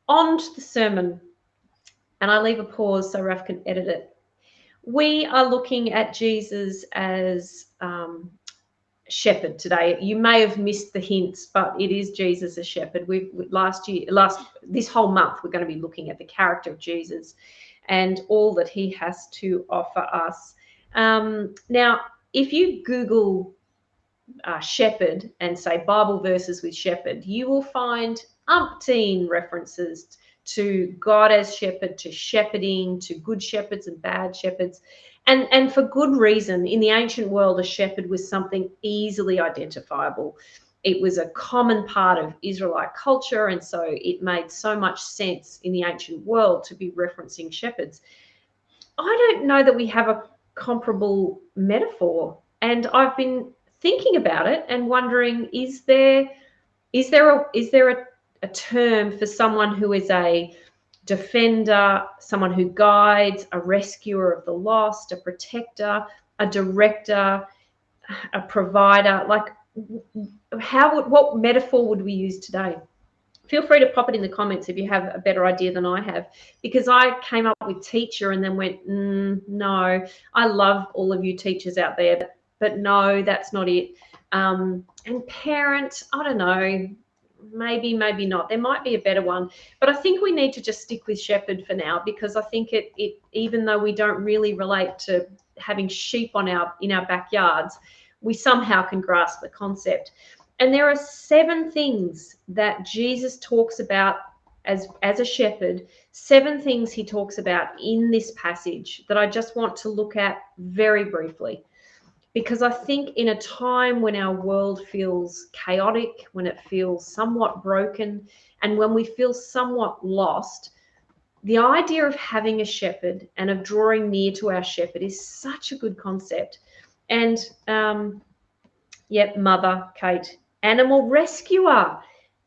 On to the sermon, and I leave a pause so Raf can edit it. We are looking at Jesus as shepherd today. You may have missed the hints, but it is Jesus as shepherd. This whole month, we're going to be looking at the character of Jesus and all that he has to offer us. Now, if you Google shepherd and say Bible verses with shepherd, you will find umpteen references to God as shepherd, to shepherding, to good shepherds and bad shepherds. And for good reason. In the ancient world, a shepherd was something easily identifiable. It was a common part of Israelite culture, and so it made so much sense in the ancient world to be referencing shepherds. I don't know that we have a comparable metaphor, and I've been thinking about it and wondering, is there a term for someone who is a defender, someone who guides, a rescuer of the lost, a protector, a director, a provider? Like, what metaphor would we use today? Feel free to pop it in the comments if you have a better idea than I have, because I came up with teacher and then went, no. I love all of you teachers out there, but no, that's not it. And parent, I don't know, maybe not. There might be a better one, but I think we need to just stick with shepherd for now, because I think it even though we don't really relate to having sheep in our backyards, we somehow can grasp the concept. And there are 7 things that Jesus talks about as a shepherd, 7 things he talks about in this passage that I just want to look at very briefly. Because I think in a time when our world feels chaotic, when it feels somewhat broken, and when we feel somewhat lost, the idea of having a shepherd and of drawing near to our shepherd is such a good concept. And mother, Kate. Animal rescuer.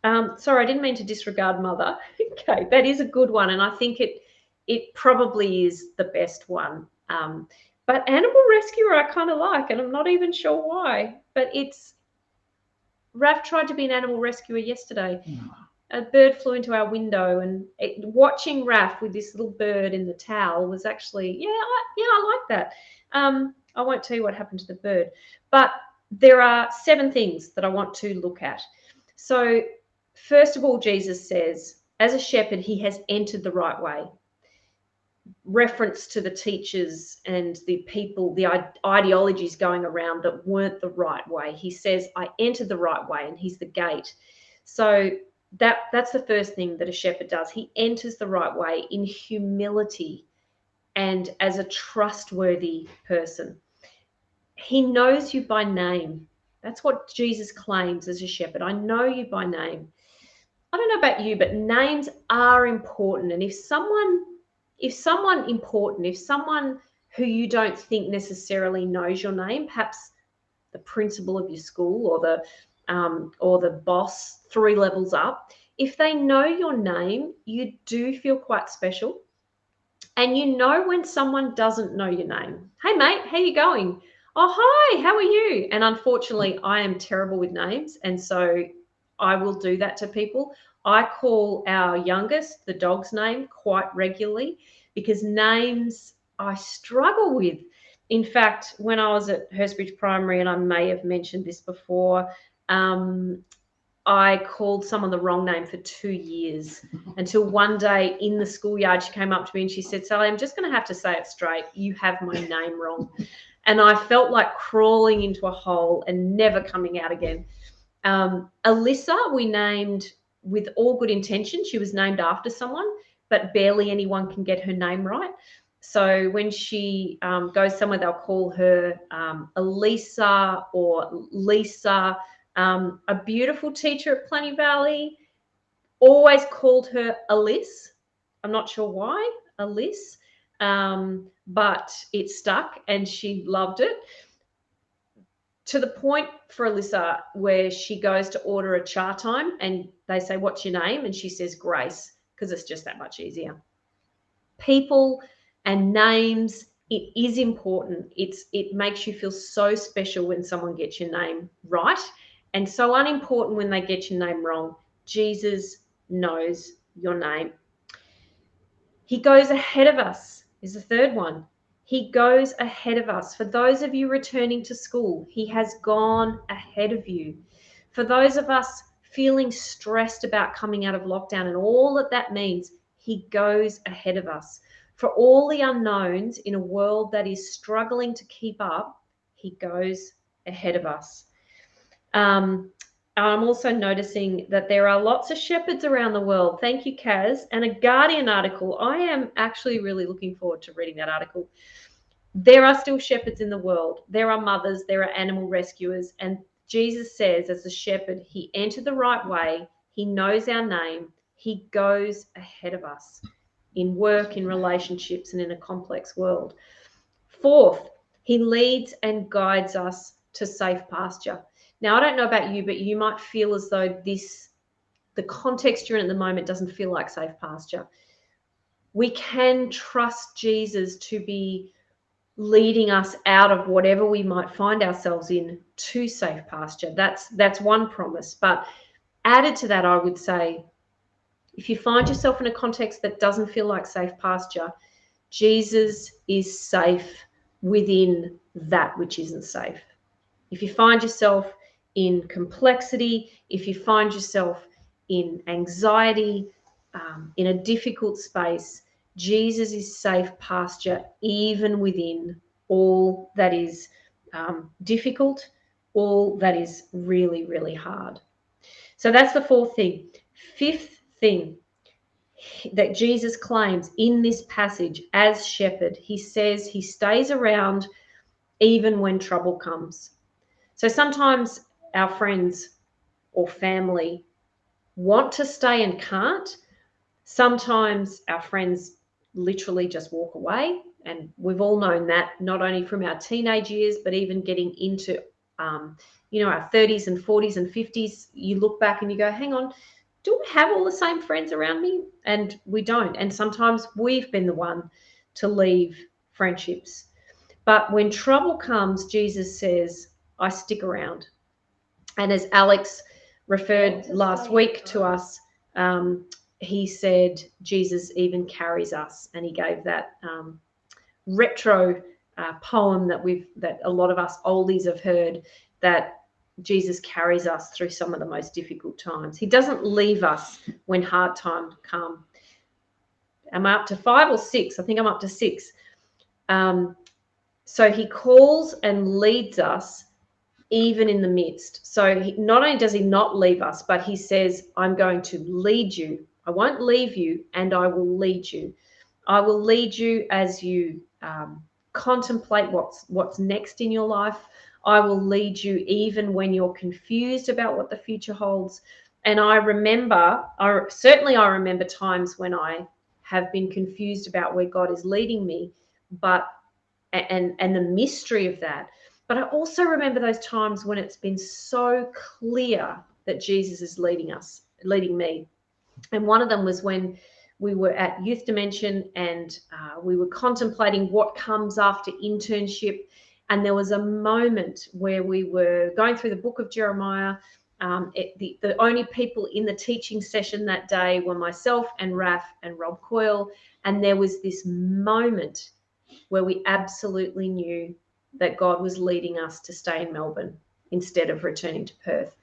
Sorry, I didn't mean to disregard mother. Okay, that is a good one, and I think it probably is the best one. But animal rescuer I kind of like, and I'm not even sure why. But Raf tried to be an animal rescuer yesterday. A bird flew into our window, and watching Raf with this little bird in the towel was actually, I like that. I won't tell you what happened to the bird, but there are 7 things that I want to look at. So first of all, Jesus says, as a shepherd, he has entered the right way. Reference to the teachers and the people, the ideologies going around that weren't the right way. He says, I entered the right way, and he's the gate. So that's the first thing that a shepherd does. He enters the right way in humility and as a trustworthy person. He knows you by name. That's what Jesus claims as a shepherd. I know you by name. I don't know about you, but names are important. And if someone who you don't think necessarily knows your name, perhaps the principal of your school or the boss 3 levels up, if they know your name, you do feel quite special. And you know when someone doesn't know your name. Hey, mate, how you going? Oh, hi, how are you? And unfortunately, I am terrible with names, and so I will do that to people. I call our youngest the dog's name quite regularly, because names I struggle with. In fact, when I was at Hurstbridge Primary, and I may have mentioned this before, I called someone the wrong name for 2 years until one day in the schoolyard, she came up to me and she said, Sally, I'm just going to have to say it straight. You have my name wrong. And I felt like crawling into a hole and never coming out again. Alyssa, we named with all good intention. She was named after someone, but barely anyone can get her name right. So when she goes somewhere, they'll call her Elisa or Lisa. A beautiful teacher at Plenty Valley always called her Alice. I'm not sure why, Alice, but it stuck and she loved it. To the point for Alyssa where she goes to order a cha time and they say, what's your name? And she says Grace, because it's just that much easier. People and names, it is important. It makes you feel so special when someone gets your name right, and so unimportant when they get your name wrong. Jesus knows your name. He goes ahead of us is the third one. He goes ahead of us. For those of you returning to school, he has gone ahead of you. For those of us feeling stressed about coming out of lockdown and all that that means, he goes ahead of us. For all the unknowns in a world that is struggling to keep up, he goes ahead of us. I'm also noticing that there are lots of shepherds around the world. Thank you, Kaz. And a Guardian article. I am actually really looking forward to reading that article. There are still shepherds in the world. There are mothers, there are animal rescuers. And Jesus says, as a shepherd, he entered the right way. He knows our name. He goes ahead of us in work, in relationships, and in a complex world. Fourth, he leads and guides us to safe pasture. Now, I don't know about you, but you might feel as though the context you're in at the moment doesn't feel like safe pasture. We can trust Jesus to be leading us out of whatever we might find ourselves in to safe pasture. That's one promise. But added to that, I would say, if you find yourself in a context that doesn't feel like safe pasture, Jesus is safe within that which isn't safe. If you find yourself in complexity, if you find yourself in anxiety, in a difficult space, Jesus is safe pasture even within all that is difficult, all that is really, really hard. So that's the fourth thing. Fifth thing that Jesus claims in this passage as shepherd, he says he stays around even when trouble comes. So sometimes our friends or family want to stay and can't. Sometimes our friends literally just walk away. And we've all known that, not only from our teenage years, but even getting into, our 30s and 40s and 50s. You look back and you go, hang on, do we have all the same friends around me? And we don't. And sometimes we've been the one to leave friendships. But when trouble comes, Jesus says, I stick around. And as Alex referred last week to us, he said Jesus even carries us, and he gave that retro poem that a lot of us oldies have heard, that Jesus carries us through some of the most difficult times. He doesn't leave us when hard times come. Am I up to 5 or 6? I think I'm up to 6. So he calls and leads us even in the midst. So not only does he not leave us, but he says, I'm going to lead you. I won't leave you, and I will lead you. I will lead you as you contemplate what's next in your life. I will lead you even when you're confused about what the future holds. And I remember times when I have been confused about where God is leading me, and the mystery of that. But I also remember those times when it's been so clear that Jesus is leading me. And one of them was when we were at Youth Dimension, and we were contemplating what comes after internship. And there was a moment where we were going through the book of Jeremiah. The only people in the teaching session that day were myself and Raf and Rob Coyle. And there was this moment where we absolutely knew that God was leading us to stay in Melbourne instead of returning to Perth.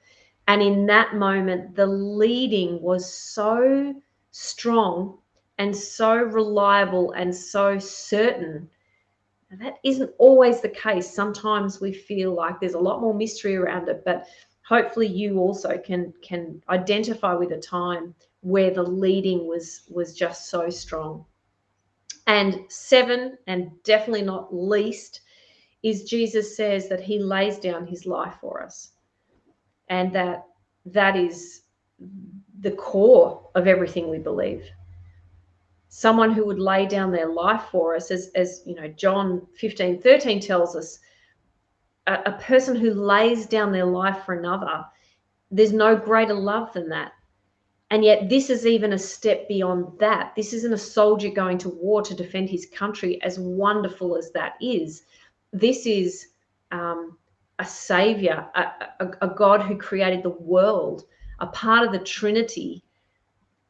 And in that moment, the leading was so strong and so reliable and so certain. And that isn't always the case. Sometimes we feel like there's a lot more mystery around it, but hopefully you also can identify with a time where the leading was just so strong. And 7, and definitely not least, is Jesus says that he lays down his life for us. And that is the core of everything we believe. Someone who would lay down their life for us, as John 15:13 tells us, a person who lays down their life for another, there's no greater love than that. And yet this is even a step beyond that. This isn't a soldier going to war to defend his country, as wonderful as that is. This is a savior, a God who created the world, a part of the Trinity,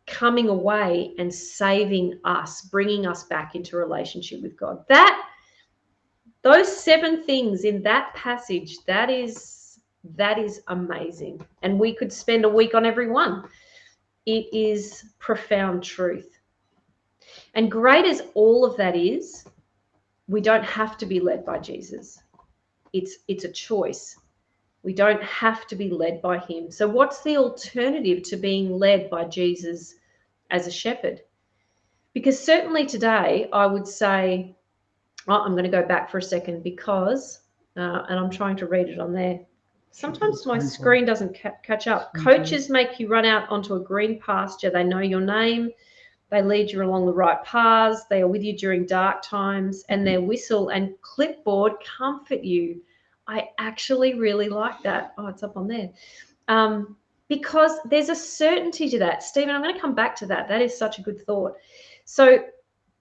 coming away and saving us, bringing us back into relationship with God. Those 7 things in that passage, that is amazing. And we could spend a week on every one. It is profound truth. And great as all of that is, we don't have to be led by Jesus. It's a choice. We don't have to be led by him. So what's the alternative to being led by Jesus as a shepherd? Because certainly today I would say, I'm going to go back for a second because, and I'm trying to read it on there. Sometimes my screen doesn't catch up. Coaches make you run out onto a green pasture. They know your name. They lead you along the right paths. They are with you during dark times, and their whistle and clipboard comfort you. I actually really like that. Oh, it's up on there. Because there's a certainty to that. Stephen, I'm going to come back to that. That is such a good thought. So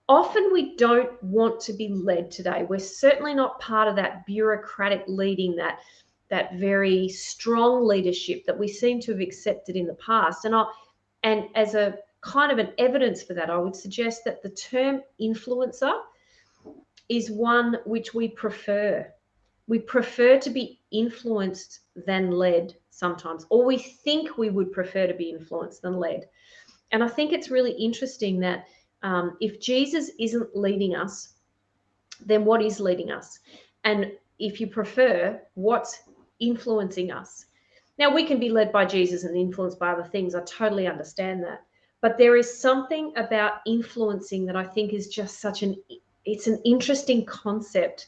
often we don't want to be led today. We're certainly not part of that bureaucratic leading, that very strong leadership that we seem to have accepted in the past. And as a kind of an evidence for that, I would suggest that the term influencer is one which we prefer. We prefer to be influenced than led sometimes, or we think we would prefer to be influenced than led. And I think it's really interesting that if Jesus isn't leading us, then what is leading us? And if you prefer, what's influencing us? Now, we can be led by Jesus and influenced by other things. I totally understand that. But there is something about influencing that I think is just it's an interesting concept.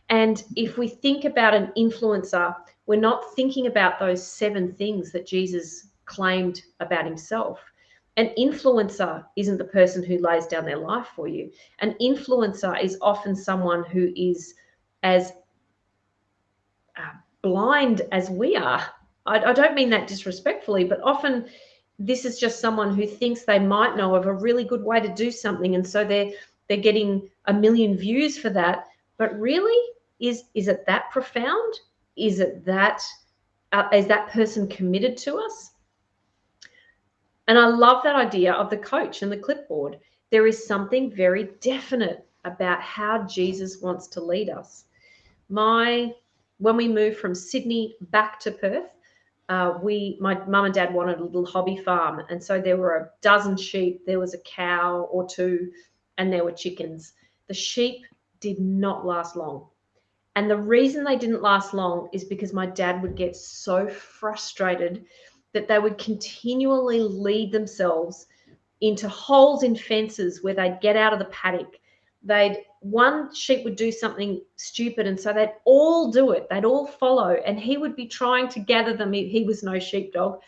And if we think about an influencer, we're not thinking about those 7 things that Jesus claimed about himself. An influencer isn't the person who lays down their life for you. An influencer is often someone who is as blind as we are. I don't mean that disrespectfully, but often this is just someone who thinks they might know of a really good way to do something, and so they're getting a million views for that. But really, is it that profound? Is that person committed to us? And I love that idea of the coach and the clipboard. There is something very definite about how Jesus wants to lead us. When we moved from Sydney back to Perth, my mum and dad wanted a little hobby farm. And so there were a dozen sheep, there was a cow or 2, and there were chickens. The sheep did not last long. And the reason they didn't last long is because my dad would get so frustrated that they would continually lead themselves into holes in fences where they'd get out of the paddock. One sheep would do something stupid, and so they'd all do it. They'd all follow, and he would be trying to gather them. He was no sheepdog.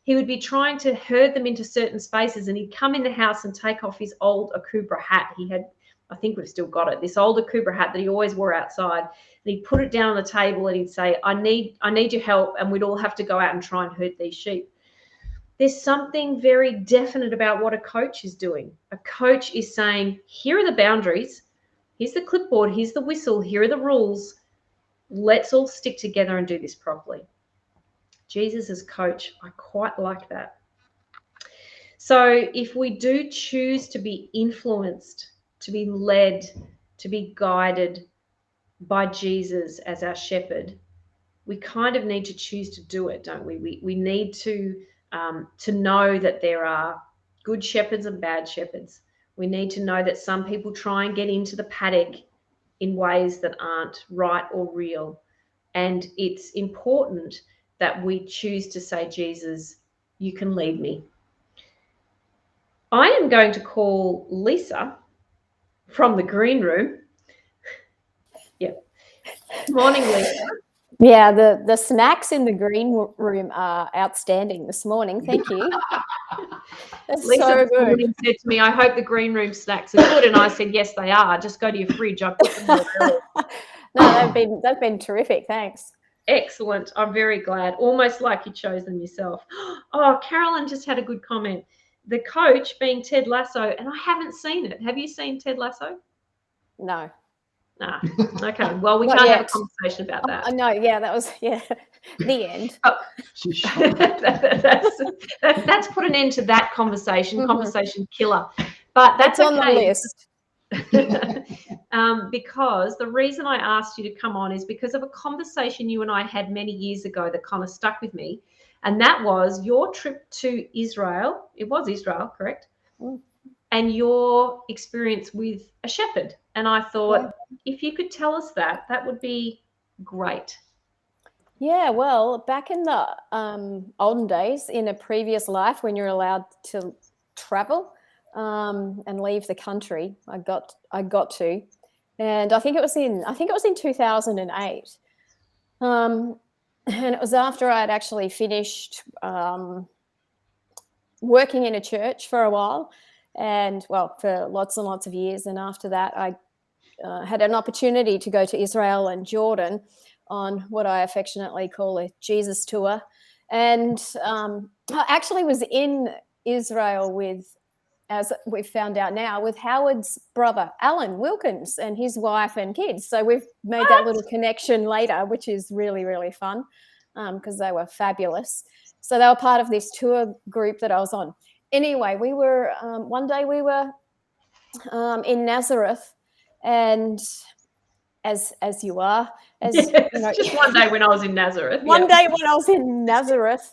He would be trying to herd them into certain spaces, and he'd come in the house and take off his old Akubra hat. He had, I think we've still got it, this old Akubra hat that he always wore outside. And he'd put it down on the table and he'd say, I need your help, and we'd all have to go out and try and herd these sheep. There's something very definite about what a coach is doing. A coach is saying, here are the boundaries. Here's the clipboard. Here's the whistle. Here are the rules. Let's all stick together and do this properly. Jesus as coach, I quite like that. So if we do choose to be influenced, to be led, to be guided by Jesus as our shepherd, we kind of need to choose to do it, don't we? We need to know that there are good shepherds and bad shepherds. We need to know that some people try and get into the paddock in ways that aren't right or real. And it's important that we choose to say, Jesus, you can lead me. I am going to call Lisa from the green room. Yep. Morning, Lisa. Yeah, the snacks in the green room are outstanding this morning. Thank you. That's Lisa so good. Morning said to me, I hope the green room snacks are good. And I said, yes, they are. Just go to your fridge. I put them there early. No, they've been terrific. Thanks. Excellent. I'm very glad. Almost like you chose them yourself. Oh, Carolyn just had a good comment. The coach being Ted Lasso, and I haven't seen it. Have you seen Ted Lasso? No. Okay. Well, we Not can't have a yet. conversation about that. No, yeah, that was the end. Oh, She's shocked. that's put an end to that conversation. Mhm. Conversation killer. But that's It's on the okay. list. Because the reason I asked you to come on is because of a conversation you and I had many years ago that kind of stuck with me. And that was your trip to Israel. It was Israel, correct? Mm. And your experience with a shepherd. And I thought, if you could tell us that, that would be great. Yeah, well, back in the olden days, in a previous life when you're allowed to travel and leave the country, I got to, and I think it was in 2008, and it was after I had actually finished working in a church for a while, and well, for lots and lots of years, and after that, I had an opportunity to go to Israel and Jordan on what I affectionately call a Jesus tour. And I actually was in Israel with, as we've found out now, with Howard's brother, Alan Wilkins, and his wife and kids. So we've made that little connection later, which is really, really fun because they were fabulous. So they were part of this tour group that I was on. Anyway, we were, one day we were in Nazareth, and as you are, as Yes, you know, just one day when I was in Nazareth. one day when I was in Nazareth,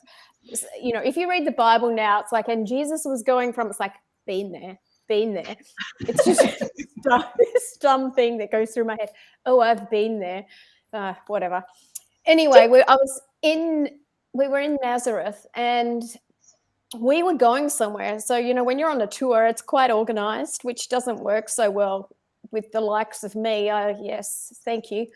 you know, if you read the Bible now, it's like, and Jesus was going from, it's like, been there. It's just this dumb thing that goes through my head. Oh, I've been there. Whatever. Anyway, we were in Nazareth, and we were going somewhere. So, you know, when you're on a tour, it's quite organized, which doesn't work so well with the likes of me. Yes, thank you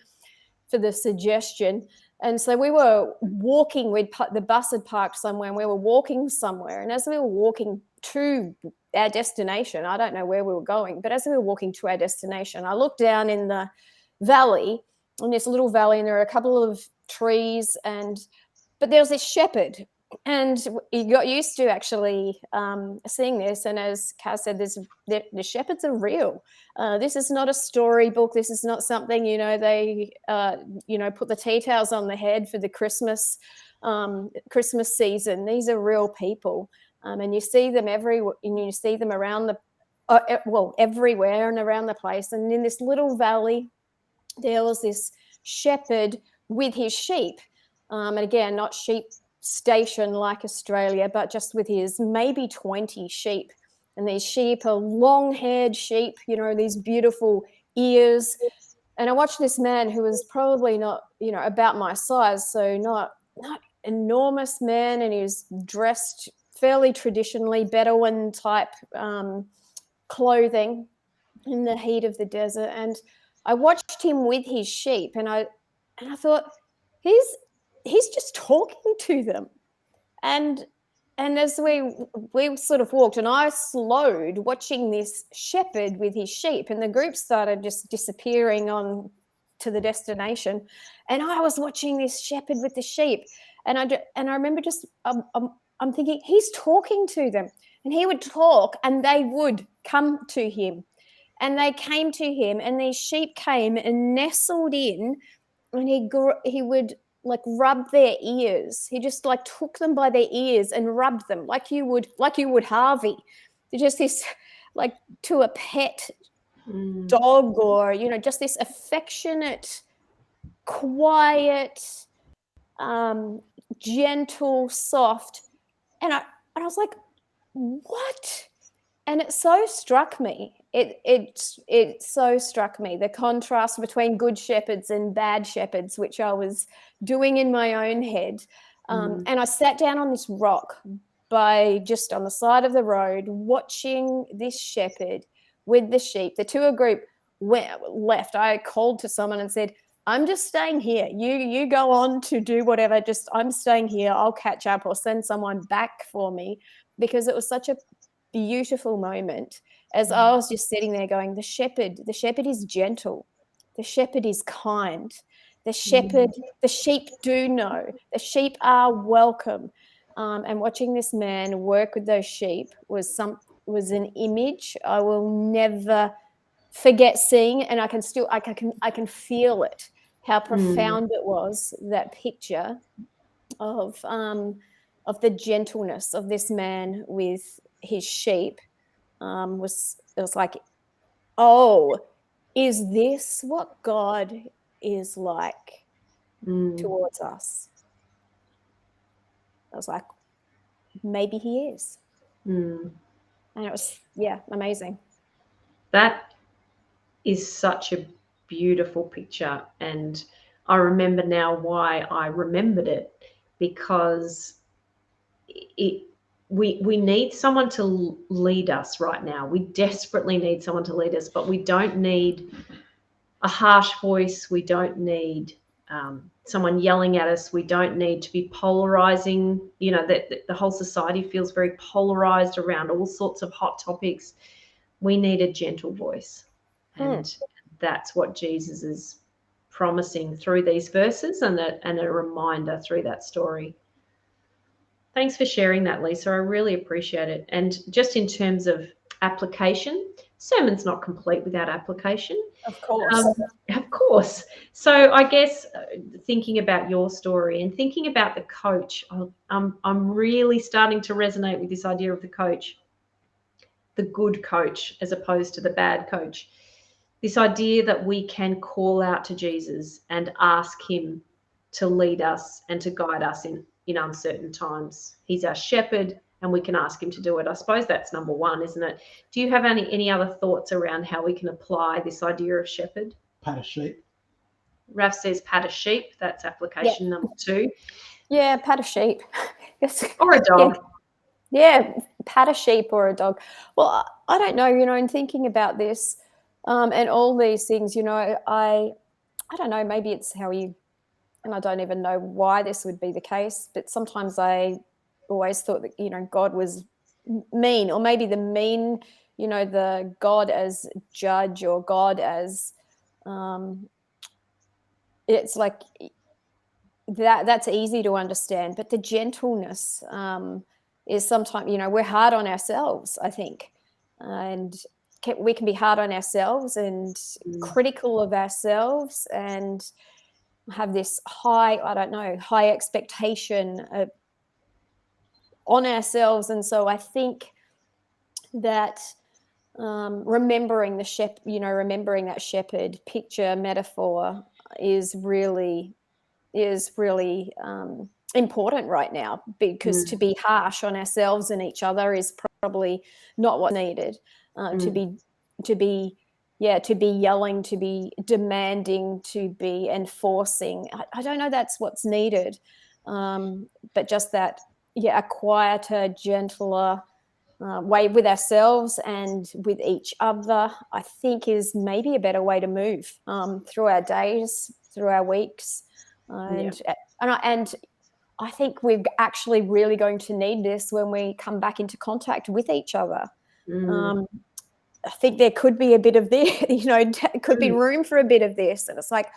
for the suggestion. And so we were walking, the bus had parked somewhere, and we were walking somewhere. And as we were walking to our destination, I don't know where we were going, but as we were walking to our destination, I looked down in the valley, in this little valley, and there were a couple of trees, but there was this shepherd. And you got used to actually seeing this. And as Kaz said, the shepherds are real. This is not a storybook. This is not something, you know, they, put the tea towels on the head for the Christmas season. These are real people. And you see them around everywhere and around the place. And in this little valley, there was this shepherd with his sheep. And again, not sheep station like Australia, but just with his maybe 20 sheep. And these sheep are long-haired sheep, you know, these beautiful ears. And I watched this man who was probably not, you know, about my size, so not enormous man, and he was dressed fairly traditionally, Bedouin type clothing in the heat of the desert. And I watched him with his sheep, and I thought, he's just talking to them. And as we sort of walked, and I slowed watching this shepherd with his sheep, and the group started just disappearing on to the destination, and I was watching this shepherd with the sheep, and I remember just I'm thinking, he's talking to them, and he would talk, and they would come to him, and they came to him, and these sheep came and nestled in, and he would like rub their ears. He just like took them by their ears and rubbed them like you would Harvey. Just this, like, to a pet dog, or, you know, just this affectionate, quiet, gentle, soft. And I was like, what? And it so struck me. It so struck me, the contrast between good shepherds and bad shepherds, which I was doing in my own head. And I sat down on this rock just on the side of the road, watching this shepherd with the sheep. The tour group left. I called to someone and said, I'm just staying here. You go on to do whatever. Just, I'm staying here. I'll catch up or send someone back for me, because it was such a beautiful moment as I was just sitting there going, the shepherd is gentle. The shepherd is kind. The sheep do know. The sheep are welcome. And watching this man work with those sheep was an image I will never forget seeing, and I can feel it, how profound it was, that picture of the gentleness of this man with his sheep. It was like, oh, is this what God is like towards us? I was like, maybe he is. And it was, amazing. That is such a beautiful picture. And I remember now why I remembered it, because we need someone to lead us right now. We desperately need someone to lead us, but we don't need a harsh voice. We don't need someone yelling at us. We don't need to be polarizing. That the whole society feels very polarized around all sorts of hot topics. We need a gentle voice. And that's what Jesus is promising through these verses, and a reminder through that story. Thanks for sharing that, Lisa. I really appreciate it. And just in terms of application, sermon's not complete without application. Of course. Of course. So I guess thinking about your story and thinking about the coach, I'm really starting to resonate with this idea of the coach, the good coach as opposed to the bad coach. This idea that we can call out to Jesus and ask him to lead us and to guide us in uncertain times. He's our shepherd, and we can ask him to do it. I suppose that's number one, isn't it? Do you have any other thoughts around how we can apply this idea of shepherd? Pat a sheep. Raf says pat a sheep. That's application number 2. Yeah, pat a sheep. Or a dog. Yeah, pat a sheep or a dog. Well, I don't know, in thinking about this, and all these things, I don't know, maybe it's how you, and I don't even know why this would be the case, but sometimes I always thought that, God was mean, or maybe the mean, the God as judge, or God as, it's like that's easy to understand, but the gentleness is sometimes, we're hard on ourselves, I think, and we can be hard on ourselves and critical of ourselves, and have this high expectation on ourselves. And so I think that remembering that shepherd picture, metaphor, is really important right now, because to be harsh on ourselves and each other is probably not what's needed. To be yelling, to be demanding, to be enforcing, I don't know that's what's needed, but just that, a quieter, gentler way with ourselves and with each other, I think, is maybe a better way to move through our days, through our weeks. And I think we're actually really going to need this when we come back into contact with each other. I think there could be a bit of this, could be room for a bit of this. And it's like,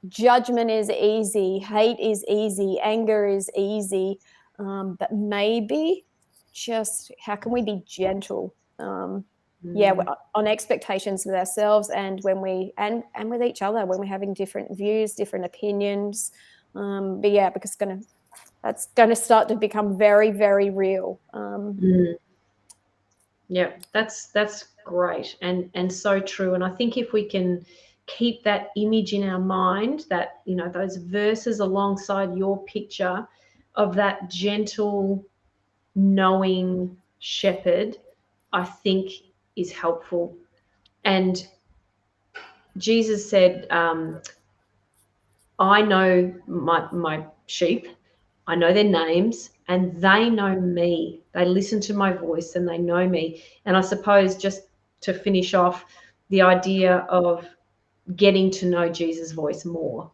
judgment is easy, hate is easy, anger is easy, but maybe just how can we be gentle? On expectations with ourselves, and when we and with each other when we're having different views, different opinions. Because that's gonna start to become very, very real. Yeah, that's great and so true. And I think if we can keep that image in our mind, that those verses alongside your picture of that gentle, knowing shepherd, I think is helpful. And Jesus said, I know my sheep, I know their names, and they know me. They listen to my voice and they know me. And I suppose, just to finish off, the idea of getting to know Jesus' voice more,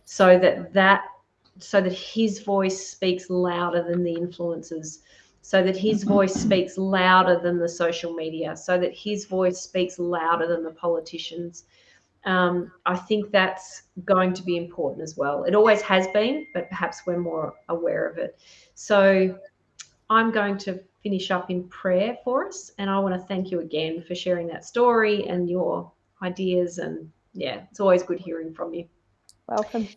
so that his voice speaks louder than the influences, so that his voice speaks louder than the social media, so that his voice speaks louder than the politicians. I think that's going to be important as well. It always has been, but perhaps we're more aware of it. So I'm going to finish up in prayer for us. And I want to thank you again for sharing that story and your ideas. And yeah, it's always good hearing from you. Welcome.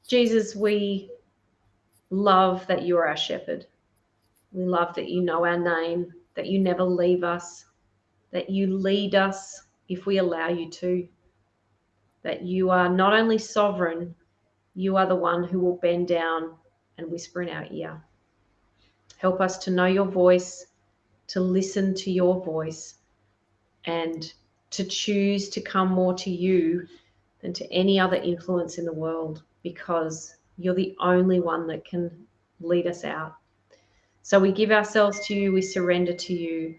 Jesus, we love that you are our shepherd. We love that you know our name, that you never leave us, that you lead us if we allow you to, that you are not only sovereign, you are the one who will bend down and whisper in our ear. Help us to know your voice, to listen to your voice, and to choose to come more to you than to any other influence in the world, because you're the only one that can lead us out. So we give ourselves to you, we surrender to you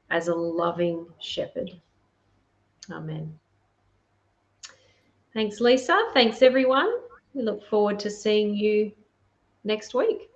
as a loving shepherd. Amen. Thanks, Lisa. Thanks, everyone. We look forward to seeing you next week.